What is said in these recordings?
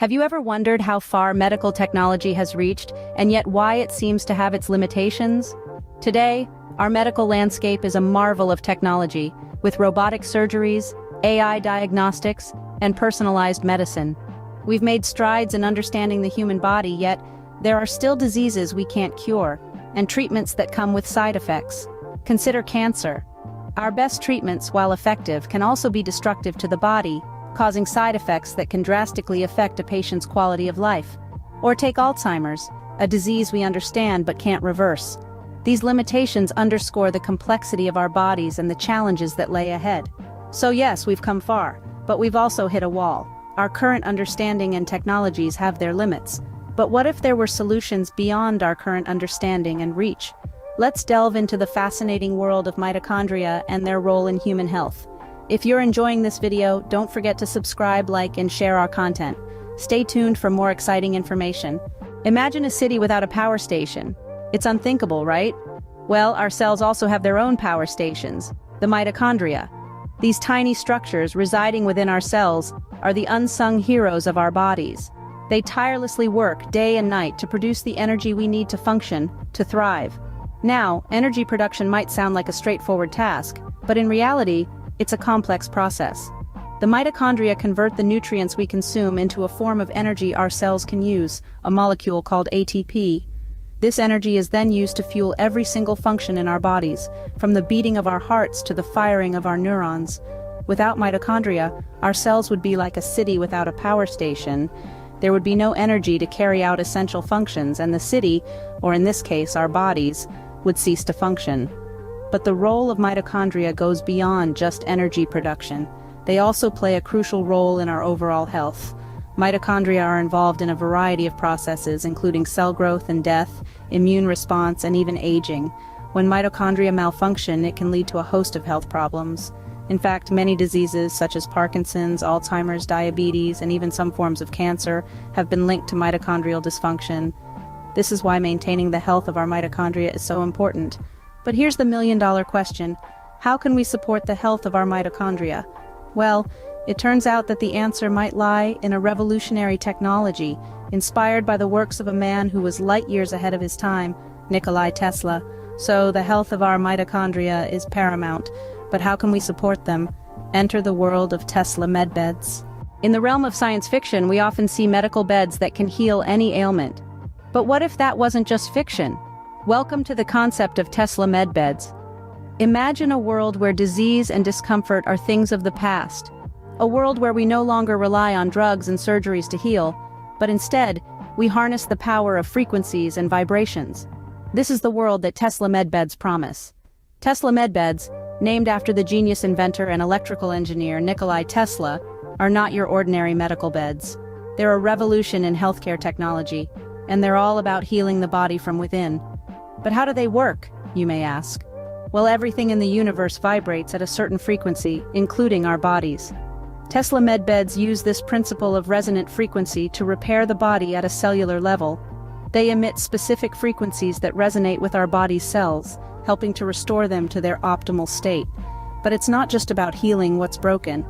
Have you ever wondered how far medical technology has reached, and yet why it seems to have its limitations? Today, our medical landscape is a marvel of technology, with robotic surgeries, AI diagnostics, and personalized medicine. We've made strides in understanding the human body, yet there are still diseases we can't cure, and treatments that come with side effects. Consider cancer. Our best treatments, while effective, can also be destructive to the body, causing side effects that can drastically affect a patient's quality of life. Or take Alzheimer's, a disease we understand but can't reverse. These limitations underscore the complexity of our bodies and the challenges that lay ahead. So yes, we've come far, but we've also hit a wall. Our current understanding and technologies have their limits. But what if there were solutions beyond our current understanding and reach? Let's delve into the fascinating world of mitochondria and their role in human health. If you're enjoying this video, don't forget to subscribe, like, and share our content. Stay tuned for more exciting information. Imagine a city without a power station. It's unthinkable, right? Well, our cells also have their own power stations, the mitochondria. These tiny structures residing within our cells are the unsung heroes of our bodies. They tirelessly work day and night to produce the energy we need to function, to thrive. Now, energy production might sound like a straightforward task, but in reality, it's a complex process. The mitochondria convert the nutrients we consume into a form of energy our cells can use, a molecule called ATP. This energy is then used to fuel every single function in our bodies, from the beating of our hearts to the firing of our neurons. Without mitochondria, our cells would be like a city without a power station. There would be no energy to carry out essential functions, and the city, or in this case our bodies, would cease to function. But the role of mitochondria goes beyond just energy production. They also play a crucial role in our overall health. Mitochondria are involved in a variety of processes, including cell growth and death, immune response, and even aging. When mitochondria malfunction, it can lead to a host of health problems. In fact, many diseases such as Parkinson's, Alzheimer's, diabetes, and even some forms of cancer have been linked to mitochondrial dysfunction. This is why maintaining the health of our mitochondria is so important. But here's the million-dollar question: how can we support the health of our mitochondria? Well, it turns out that the answer might lie in a revolutionary technology, inspired by the works of a man who was light years ahead of his time, Nikola Tesla. So the health of our mitochondria is paramount. But how can we support them? Enter the world of Tesla medbeds. In the realm of science fiction, we often see medical beds that can heal any ailment. But what if that wasn't just fiction? Welcome to the concept of Tesla medbeds. Imagine a world where disease and discomfort are things of the past. A world where we no longer rely on drugs and surgeries to heal, but instead, we harness the power of frequencies and vibrations. This is the world that Tesla medbeds promise. Tesla medbeds, named after the genius inventor and electrical engineer Nikola Tesla, are not your ordinary medical beds. They're a revolution in healthcare technology, and they're all about healing the body from within. But how do they work, you may ask? Well, everything in the universe vibrates at a certain frequency, including our bodies. Tesla medbeds use this principle of resonant frequency to repair the body at a cellular level. They emit specific frequencies that resonate with our body's cells, helping to restore them to their optimal state. But it's not just about healing what's broken.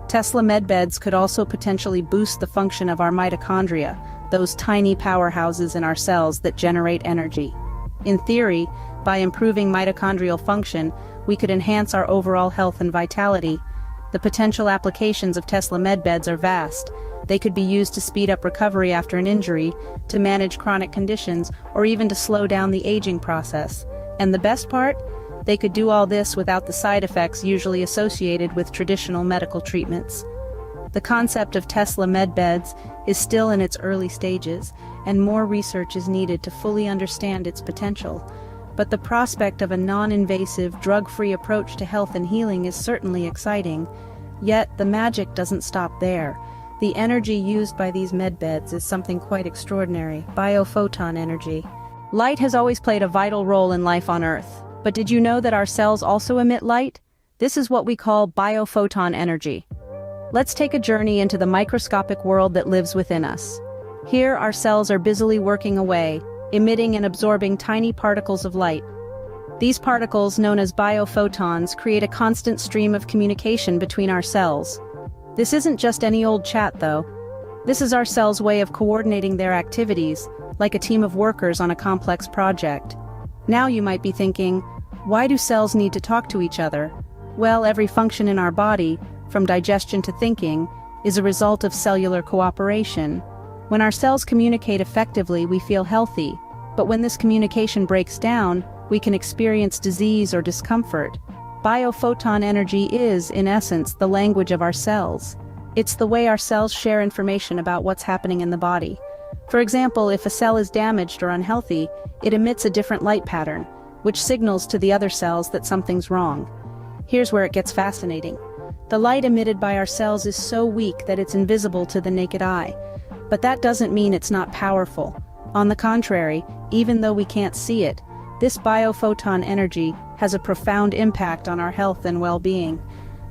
Tesla medbeds could also potentially boost the function of our mitochondria, those tiny powerhouses in our cells that generate energy. In theory, by improving mitochondrial function, we could enhance our overall health and vitality. The potential applications of Tesla medbeds are vast. They could be used to speed up recovery after an injury, to manage chronic conditions, or even to slow down the aging process. And the best part? They could do all this without the side effects usually associated with traditional medical treatments. The concept of Tesla medbeds is still in its early stages, and more research is needed to fully understand its potential. But the prospect of a non-invasive, drug-free approach to health and healing is certainly exciting. Yet, the magic doesn't stop there. The energy used by these medbeds is something quite extraordinary: biophoton energy. Light has always played a vital role in life on Earth. But did you know that our cells also emit light? This is what we call biophoton energy. Let's take a journey into the microscopic world that lives within us. Here, our cells are busily working away, emitting and absorbing tiny particles of light. These particles, known as biophotons, create a constant stream of communication between our cells. This isn't just any old chat, though. This is our cells' way of coordinating their activities, like a team of workers on a complex project. Now you might be thinking, why do cells need to talk to each other? Well, every function in our body, from digestion to thinking, is a result of cellular cooperation. When our cells communicate effectively, we feel healthy, but when this communication breaks down, we can experience disease or discomfort. Biophoton energy is, in essence, the language of our cells. It's the way our cells share information about what's happening in the body. For example, if a cell is damaged or unhealthy, it emits a different light pattern, which signals to the other cells that something's wrong. Here's where it gets fascinating. The light emitted by our cells is so weak that it's invisible to the naked eye. But that doesn't mean it's not powerful. On the contrary, even though we can't see it, this biophoton energy has a profound impact on our health and well-being.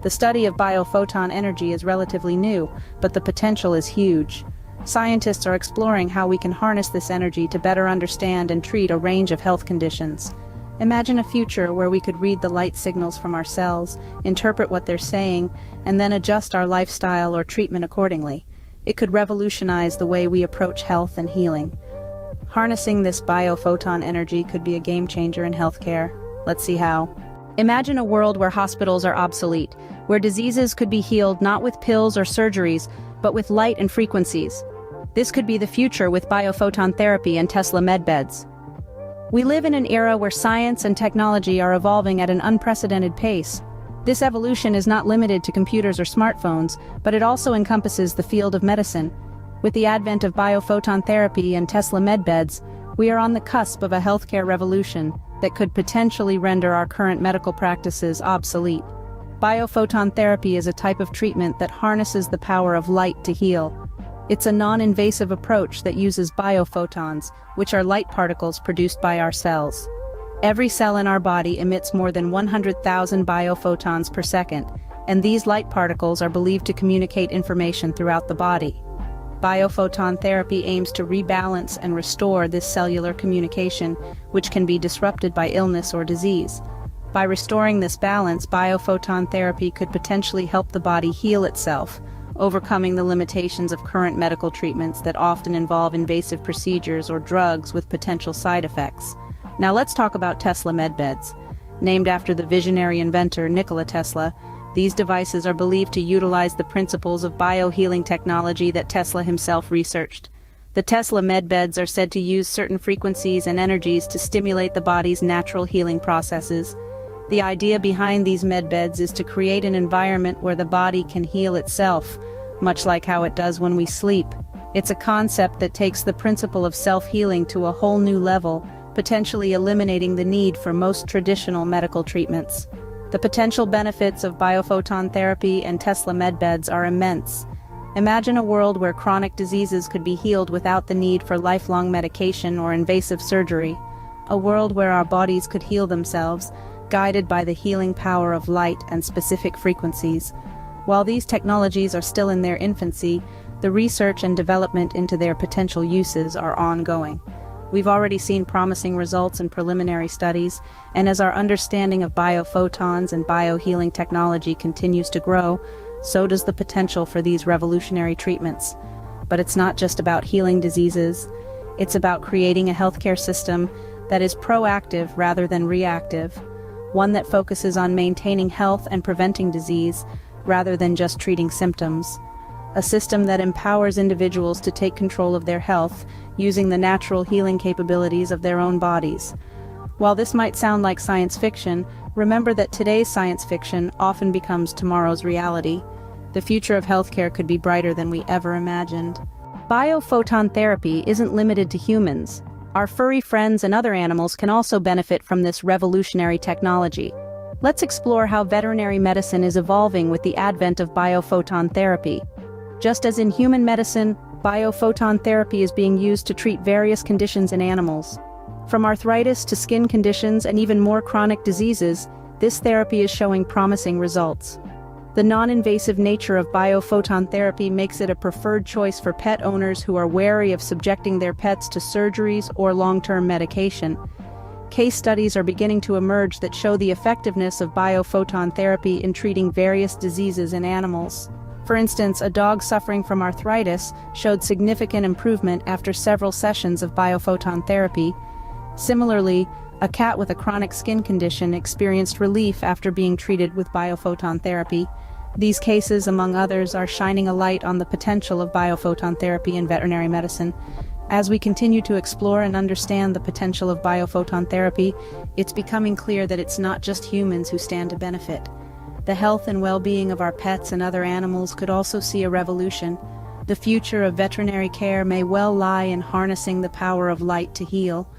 The study of biophoton energy is relatively new, but the potential is huge. Scientists are exploring how we can harness this energy to better understand and treat a range of health conditions. Imagine a future where we could read the light signals from our cells, interpret what they're saying, and then adjust our lifestyle or treatment accordingly. It could revolutionize the way we approach health and healing. Harnessing this biophoton energy could be a game changer in healthcare. Let's see how. Imagine a world where hospitals are obsolete, where diseases could be healed not with pills or surgeries, but with light and frequencies. This could be the future with biophoton therapy and Tesla medbeds. We live in an era where science and technology are evolving at an unprecedented pace. This evolution is not limited to computers or smartphones, but it also encompasses the field of medicine. With the advent of biophoton therapy and Tesla medbeds, we are on the cusp of a healthcare revolution that could potentially render our current medical practices obsolete. Biophoton therapy is a type of treatment that harnesses the power of light to heal. It's a non-invasive approach that uses biophotons, which are light particles produced by our cells. Every cell in our body emits more than 100,000 biophotons per second, and these light particles are believed to communicate information throughout the body. Biophoton therapy aims to rebalance and restore this cellular communication, which can be disrupted by illness or disease. By restoring this balance, biophoton therapy could potentially help the body heal itself, overcoming the limitations of current medical treatments that often involve invasive procedures or drugs with potential side effects. Now let's talk about Tesla medbeds. Named after the visionary inventor Nikola Tesla, these devices are believed to utilize the principles of biohealing technology that Tesla himself researched. The Tesla medbeds are said to use certain frequencies and energies to stimulate the body's natural healing processes. The idea behind these medbeds is to create an environment where the body can heal itself, much like how it does when we sleep. It's a concept that takes the principle of self-healing to a whole new level, potentially eliminating the need for most traditional medical treatments. The potential benefits of biophoton therapy and Tesla medbeds are immense. Imagine a world where chronic diseases could be healed without the need for lifelong medication or invasive surgery. A world where our bodies could heal themselves, guided by the healing power of light and specific frequencies. While these technologies are still in their infancy, the research and development into their potential uses are ongoing. We've already seen promising results in preliminary studies, and as our understanding of biophotons and biohealing technology continues to grow, so does the potential for these revolutionary treatments. But it's not just about healing diseases. It's about creating a healthcare system that is proactive rather than reactive, one that focuses on maintaining health and preventing disease rather than just treating symptoms. A system that empowers individuals to take control of their health using the natural healing capabilities of their own bodies. While this might sound like science fiction, remember that today's science fiction often becomes tomorrow's reality. The future of healthcare could be brighter than we ever imagined. Biophoton therapy isn't limited to humans. Our furry friends and other animals can also benefit from this revolutionary technology. Let's explore how veterinary medicine is evolving with the advent of biophoton therapy. Just as in human medicine, biophoton therapy is being used to treat various conditions in animals. From arthritis to skin conditions and even more chronic diseases, this therapy is showing promising results. The non-invasive nature of biophoton therapy makes it a preferred choice for pet owners who are wary of subjecting their pets to surgeries or long-term medication. Case studies are beginning to emerge that show the effectiveness of biophoton therapy in treating various diseases in animals. For instance, a dog suffering from arthritis showed significant improvement after several sessions of biophoton therapy. Similarly, a cat with a chronic skin condition experienced relief after being treated with biophoton therapy. These cases, among others, are shining a light on the potential of biophoton therapy in veterinary medicine. As we continue to explore and understand the potential of biophoton therapy, it's becoming clear that it's not just humans who stand to benefit. The health and well-being of our pets and other animals could also see a revolution. The future of veterinary care may well lie in harnessing the power of light to heal.